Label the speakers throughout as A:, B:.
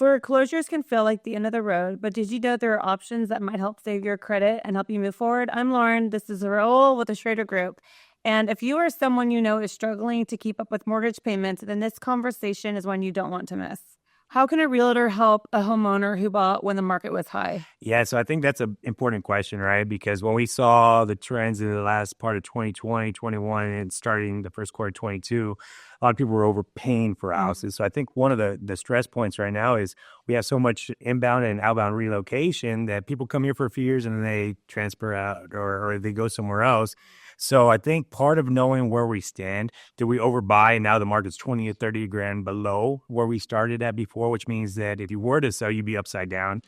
A: Foreclosures can feel like the end of the road, but did you know there are options that might help save your credit and help you move forward? I'm Lauren. This is Raul with the Schrader Group. And if you or someone you know is struggling to keep up with mortgage payments, then this conversation is one you don't want to miss. How can a realtor help a homeowner who bought when the market was high?
B: Yeah, so I think that's an important question, right? Because when we saw the trends in the last part of 2020, 21, and starting the first quarter of 22, a lot of people were overpaying for houses. So I think one of the stress points right now is we have so much inbound and outbound relocation that people come here for a few years and then they transfer out or they go somewhere else. So I think part of knowing where we stand, did we overbuy and now the market's 20 or 30 grand below where we started at before, which means that if you were to sell, you'd be upside down.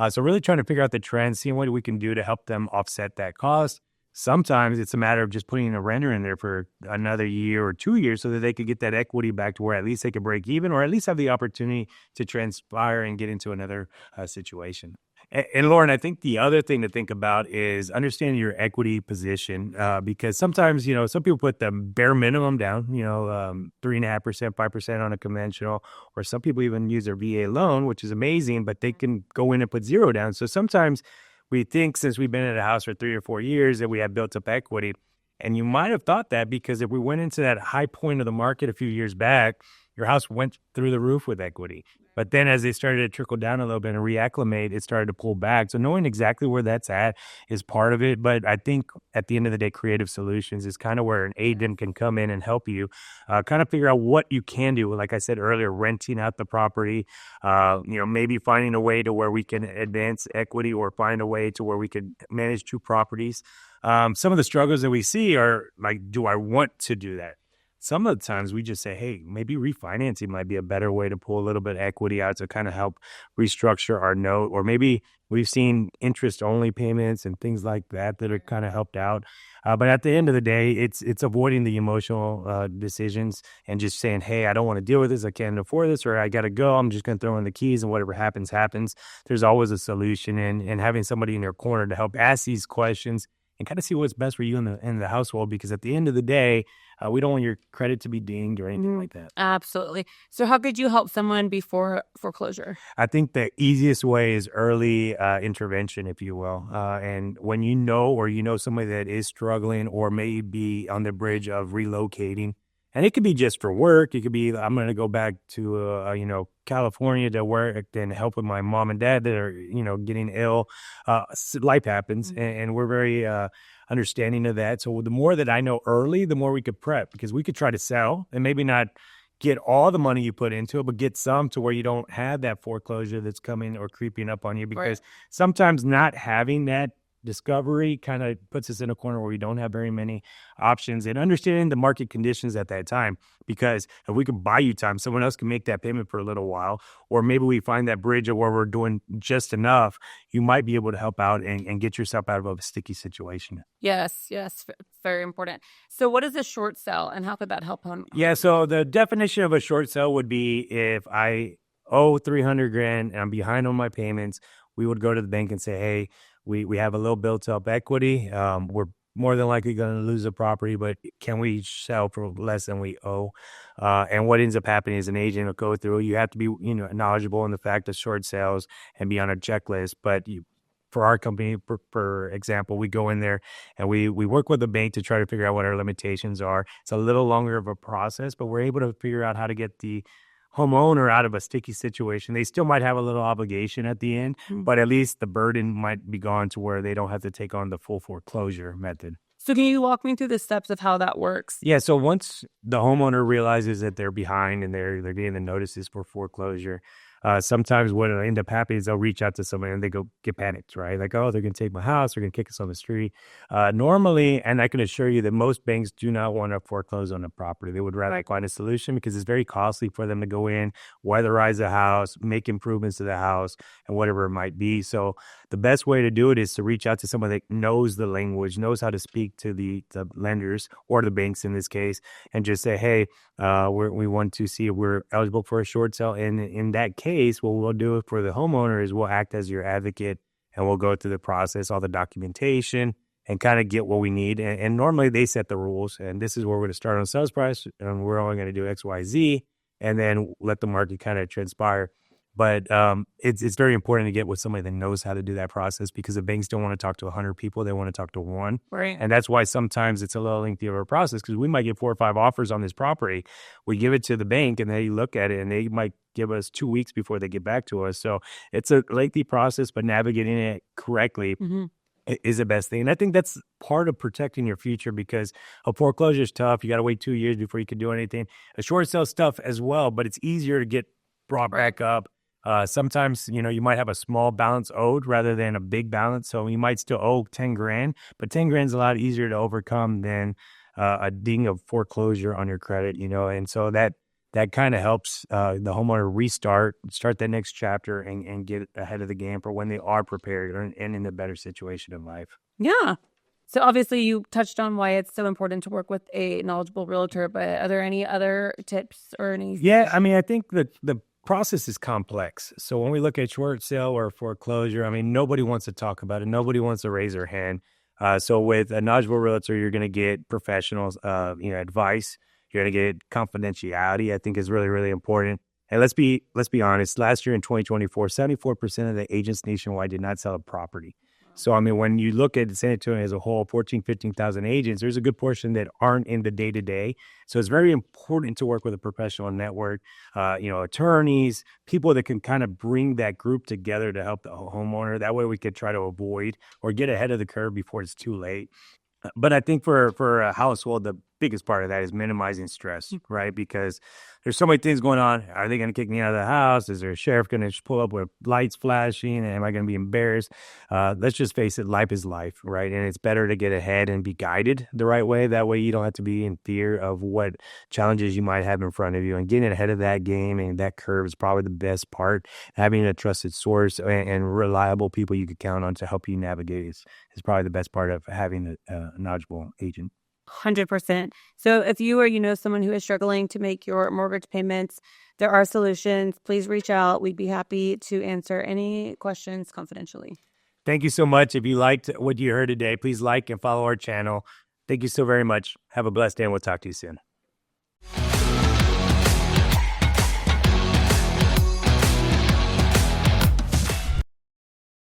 B: So really trying to figure out the trends, seeing what we can do to help them offset that cost. Sometimes it's a matter of just putting a renter in there for another year or 2 years so that they could get that equity back to where at least they could break even or at least have the opportunity to transpire and get into another situation. And Lauren, I think the other thing to think about is understanding your equity position, because sometimes, some people put the bare minimum down, 3.5%, 5% on a conventional, or some people even use their VA loan, which is amazing, but they can go in and put zero down. So sometimes we think since we've been in a house for 3 or 4 years that we have built up equity. And you might have thought that because if we went into that high point of the market a few years back, your house went through the roof with equity. But then as they started to trickle down a little bit and reacclimate, it started to pull back. So knowing exactly where that's at is part of it. But I think at the end of the day, creative solutions is kind of where an agent can come in and help you kind of figure out what you can do. Like I said earlier, renting out the property, maybe finding a way to where we can advance equity or find a way to where we can manage 2 properties. Some of the struggles that we see are like, do I want to do that? Some of the times we just say, hey, maybe refinancing might be a better way to pull a little bit of equity out to kind of help restructure our note. Or maybe we've seen interest-only payments and things like that that are kind of helped out. But at the end of the day, it's avoiding the emotional decisions and just saying, hey, I don't want to deal with this. I can't afford this, or I got to go. I'm just going to throw in the keys and whatever happens, happens. There's always a solution, and having somebody in your corner to help ask these questions and kind of see what's best for you in the household, because at the end of the day, we don't want your credit to be dinged or anything like that.
A: Absolutely. So how could you help someone before foreclosure?
B: I think the easiest way is early intervention, if you will. And when you know somebody that is struggling or may be on the bridge of relocating, and it could be just for work. It could be, I'm going to go back to, California to work and help with my mom and dad that are, getting ill. Life happens, and we're very understanding of that. So the more that I know early, the more we could prep, because we could try to sell and maybe not get all the money you put into it, but get some to where you don't have that foreclosure that's coming or creeping up on you. Because sometimes not having that discovery kind of puts us in a corner where we don't have very many options, and understanding the market conditions at that time. Because if we could buy you time, someone else can make that payment for a little while, or maybe we find that bridge of where we're doing just enough, you might be able to help out and get yourself out of a sticky situation.
A: Yes, very important. So what is a short sale, and how could that help home?
B: Yeah, so the definition of a short sale would be if I owe 300 grand and I'm behind on my payments, we would go to the bank and say, hey, we have a little built up equity. We're more than likely going to lose the property, but can we sell for less than we owe? And what ends up happening is an agent will go through. You have to be, knowledgeable in the fact of short sales and be on a checklist. But for our company, for example, we go in there and we work with the bank to try to figure out what our limitations are. It's a little longer of a process, but we're able to figure out how to get the homeowner out of a sticky situation. They still might have a little obligation at the end, but at least the burden might be gone to where they don't have to take on the full foreclosure method.
A: So can you walk me through the steps of how that works?
B: Yeah, so once the homeowner realizes that they're behind and they're getting the notices for foreclosure, sometimes what will end up happening is they'll reach out to somebody and they go get panicked, right? Like, oh, they're going to take my house. They're going to kick us on the street. Normally, and I can assure you that most banks do not want to foreclose on a property. They would rather find a solution because it's very costly for them to go in, weatherize the house, make improvements to the house, and whatever it might be. So the best way to do it is to reach out to someone that knows the language, knows how to speak to the lenders or the banks in this case, and just say, hey, we want to see if we're eligible for a short sale. And in that case, what we'll do for the homeowner is we'll act as your advocate and we'll go through the process, all the documentation, and kind of get what we need. And normally they set the rules, and this is where we're going to start on sales price, and we're only going to do X, Y, Z, and then let the market kind of transpire. But it's very important to get with somebody that knows how to do that process, because the banks don't want to talk to 100 people. They want to talk to one.
A: Right.
B: And that's why sometimes it's a little lengthy of a process, because we might get 4 or 5 offers on this property. We give it to the bank and they look at it and they might give us 2 weeks before they get back to us. So it's a lengthy process, but navigating it correctly is the best thing. And I think that's part of protecting your future, because a foreclosure is tough. You got to wait 2 years before you can do anything. A short sale stuff as well, but it's easier to get brought back up. Sometimes, you might have a small balance owed rather than a big balance. So you might still owe 10 grand, but 10 grand is a lot easier to overcome than a ding of foreclosure on your credit, and so that kind of helps the homeowner start that next chapter and get ahead of the game for when they are prepared and in a better situation in life.
A: Yeah. So obviously you touched on why it's so important to work with a knowledgeable realtor, but are there any other tips or any?
B: Yeah, I mean, I think that the process is complex. So when we look at short sale or foreclosure, I mean, nobody wants to talk about it. Nobody wants to raise their hand. So with a knowledgeable realtor, you're going to get professionals, advice. You're going to get confidentiality. I think is really, really important. And let's be honest. Last year in 2024, 74% of the agents nationwide did not sell a property. So, I mean, when you look at San Antonio as a whole, 14, 15,000 agents, there's a good portion that aren't in the day-to-day. So it's very important to work with a professional network, attorneys, people that can kind of bring that group together to help the homeowner. That way we could try to avoid or get ahead of the curve before it's too late. But I think for a household, the biggest part of that is minimizing stress, right? Because there's so many things going on. Are they going to kick me out of the house? Is there a sheriff going to pull up with lights flashing? Am I going to be embarrassed? Let's just face it, life is life, right? And it's better to get ahead and be guided the right way. That way you don't have to be in fear of what challenges you might have in front of you. And getting ahead of that game and that curve is probably the best part. Having a trusted source and reliable people you can count on to help you navigate is probably the best part of having a knowledgeable agent.
A: 100%. So if you or someone who is struggling to make your mortgage payments, there are solutions. Please reach out. We'd be happy to answer any questions confidentially.
B: Thank you so much. If you liked what you heard today, please like and follow our channel. Thank you so very much. Have a blessed day, and we'll talk to you soon.